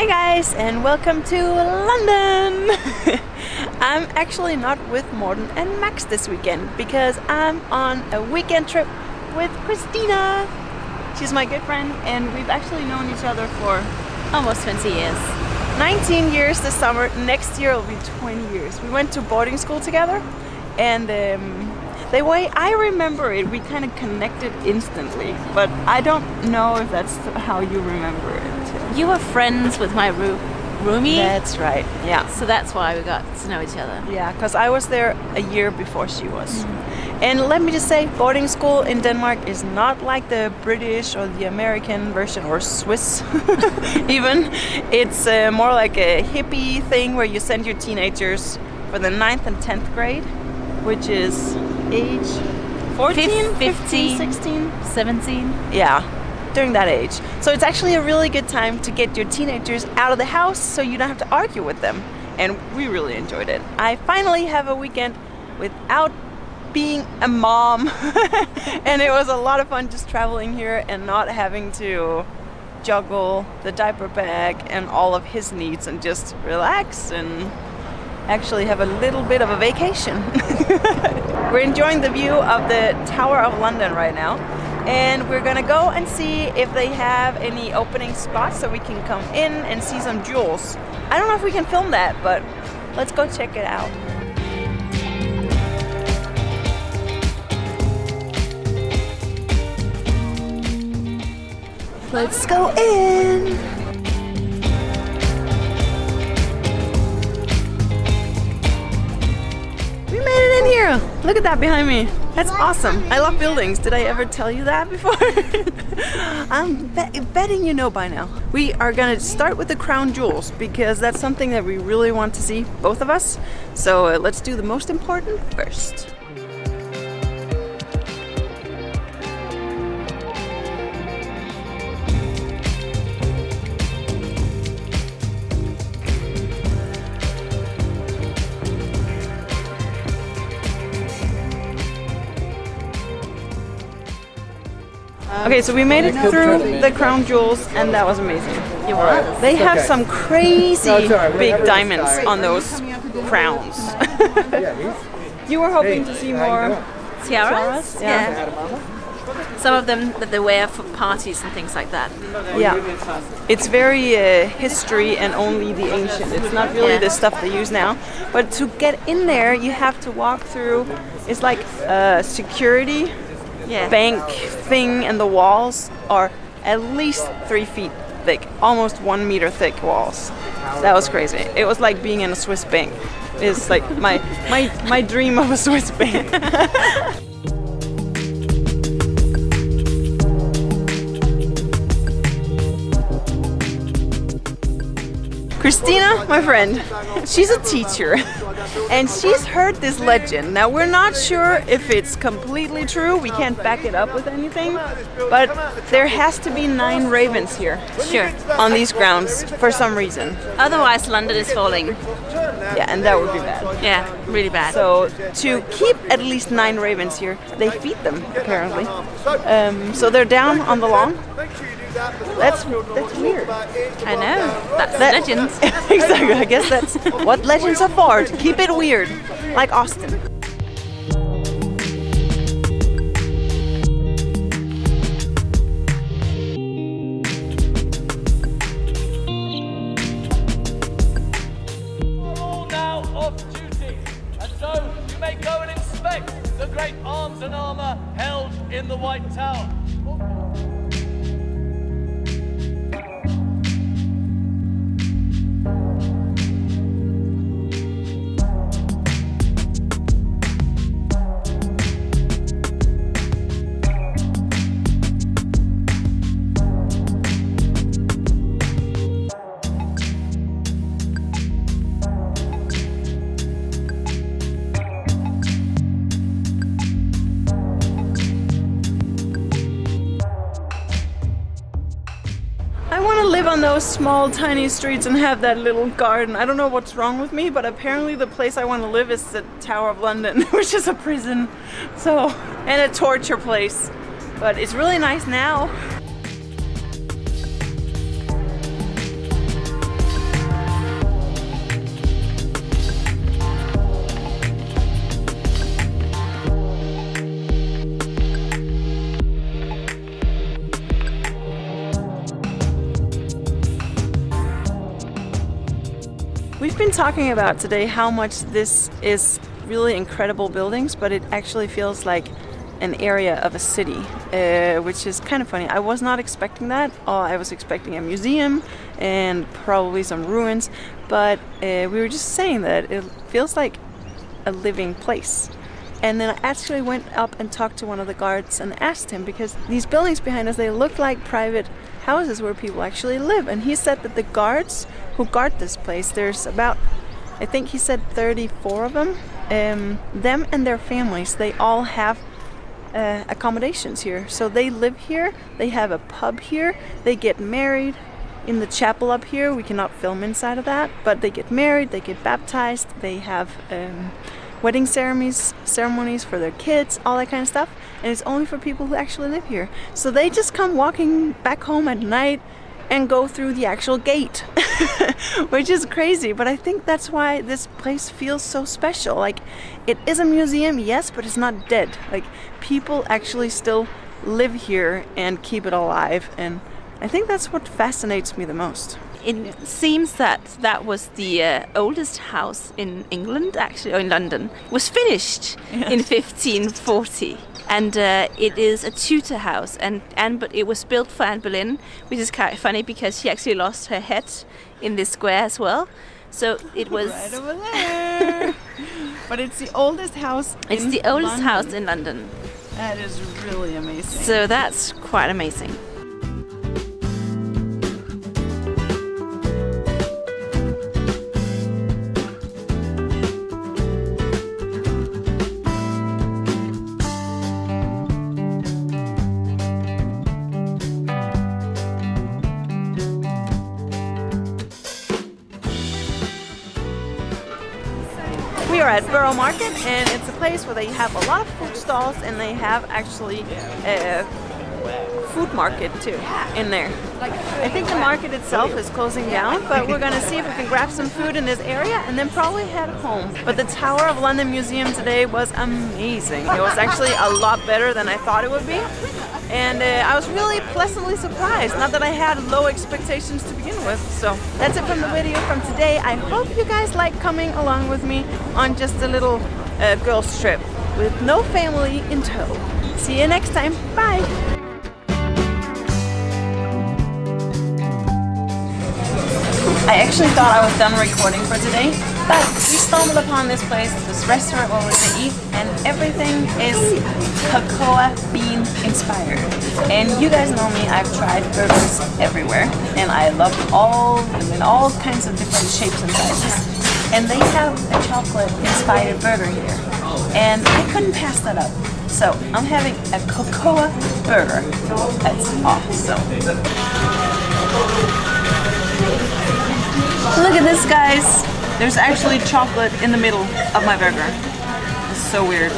Hi guys, and welcome to London! I'm actually not with Morten and Max this weekend because I'm on a weekend trip with Christina. She's my good friend and we've actually known each other for almost 20 years. 19 years this summer. Next year it'll be 20 years. We went to boarding school together and the way I remember it, we kind of connected instantly, but I don't know if that's how you remember it. You were friends with my roomie? That's right, yeah. So that's why we got to know each other. Yeah, because I was there a year before she was. And let me just say, boarding school in Denmark is not like the British or the American version or Swiss even. It's more like a hippie thing where you send your teenagers for the 9th and 10th grade, which is age 14, 15, 16, 17. Yeah, during that age. So it's actually a really good time to get your teenagers out of the house so you don't have to argue with them. And we really enjoyed it. I finally have a weekend without being a mom. And it was a lot of fun just traveling here and not having to juggle the diaper bag and all of his needs and just relax and actually have a little bit of a vacation. We're enjoying the view of the Tower of London right now, and we're gonna go and see if they have any opening spots so we can come in and see some jewels. I don't know if we can film that, but let's go check it out. Let's go in! Here, look at that behind me. That's awesome. I love buildings. Did I ever tell you that before? I'm betting you know by now. We are gonna start with the crown jewels because that's something that we really want to see, both of us. So let's do the most important first. Okay, so we made it through the crown jewels and that was amazing. It was. They have some crazy big diamonds on those crowns. You were hoping to see more tiaras? Yeah. Some of them that they wear for parties and things like that. Yeah. It's very history and only the ancient. It's not really the stuff they use now. But to get in there, you have to walk through. It's like security. Bank thing, and the walls are at least 3 feet thick, almost 1 meter thick walls. That was crazy. It was like being in a Swiss bank. It's like my dream of a Swiss bank. Christina, my friend, she's a teacher and she's heard this legend. Now we're not sure if it's completely true, we can't back it up with anything, but there has to be 9 ravens here. Sure. On these grounds for some reason. Otherwise London is falling. Yeah, and that would be bad. Yeah, really bad. So to keep at least 9 ravens here, they feed them apparently. So they're down on the lawn. That's weird. I know. That's legends. Exactly. I guess that's what legends are for. To keep it weird, like Austin. You are all now off duty, and so you may go and inspect the great arms and armour held in the White Tower. Live on those small tiny streets and have that little garden. I don't know what's wrong with me, but apparently the place I want to live is the Tower of London, which is a prison, so, and a torture place. But it's really nice now. We've been talking about today how much this is really incredible buildings, but it actually feels like an area of a city, which is kind of funny. I was not expecting that. I was expecting a museum and probably some ruins, but we were just saying that it feels like a living place. And then I actually went up and talked to one of the guards and asked him, because these buildings behind us, they look like private houses where people actually live. And he said that the guards who guard this place, there's about, I think he said 34 of them, them and their families, they all have accommodations here. So they live here, they have a pub here, they get married in the chapel up here. We cannot film inside of that, but they get married, they get baptized, they have wedding ceremonies for their kids, all that kind of stuff, and it's only for people who actually live here. So they just come walking back home at night and go through the actual gate, which is crazy, but I think that's why this place feels so special. Like, it is a museum, yes, but it's not dead. Like, people actually still live here and keep it alive, and I think that's what fascinates me the most. It seems that that was the oldest house in England, actually, or in London. It was finished in 1540, and it is a Tudor house. But it was built for Anne Boleyn, which is kind of funny because she actually lost her head in this square as well. So it was right over there. But it's the oldest house. It's the oldest house in London. That is really amazing. So that's quite amazing. We are at Borough Market, and it's a place where they have a lot of food stalls, and they have actually a food market too in there. I think the market itself is closing down, but we're gonna see if we can grab some food in this area and then probably head home. But the Tower of London Museum today was amazing. It was actually a lot better than I thought it would be. And I was really pleasantly surprised, not that I had low expectations to begin with. So that's it from the video from today. I hope you guys like coming along with me on just a little girls trip with no family in tow. See you next time. Bye! I actually thought I was done recording for today, but we stumbled upon this place, this restaurant where we're going to eat, and everything is cocoa bean inspired. And you guys know me, I've tried burgers everywhere, and I love all of them in all kinds of different shapes and sizes. And they have a chocolate inspired burger here, and I couldn't pass that up. So I'm having a cocoa burger. That's awesome. Look at this, guys. There's actually chocolate in the middle of my burger. It's so weird.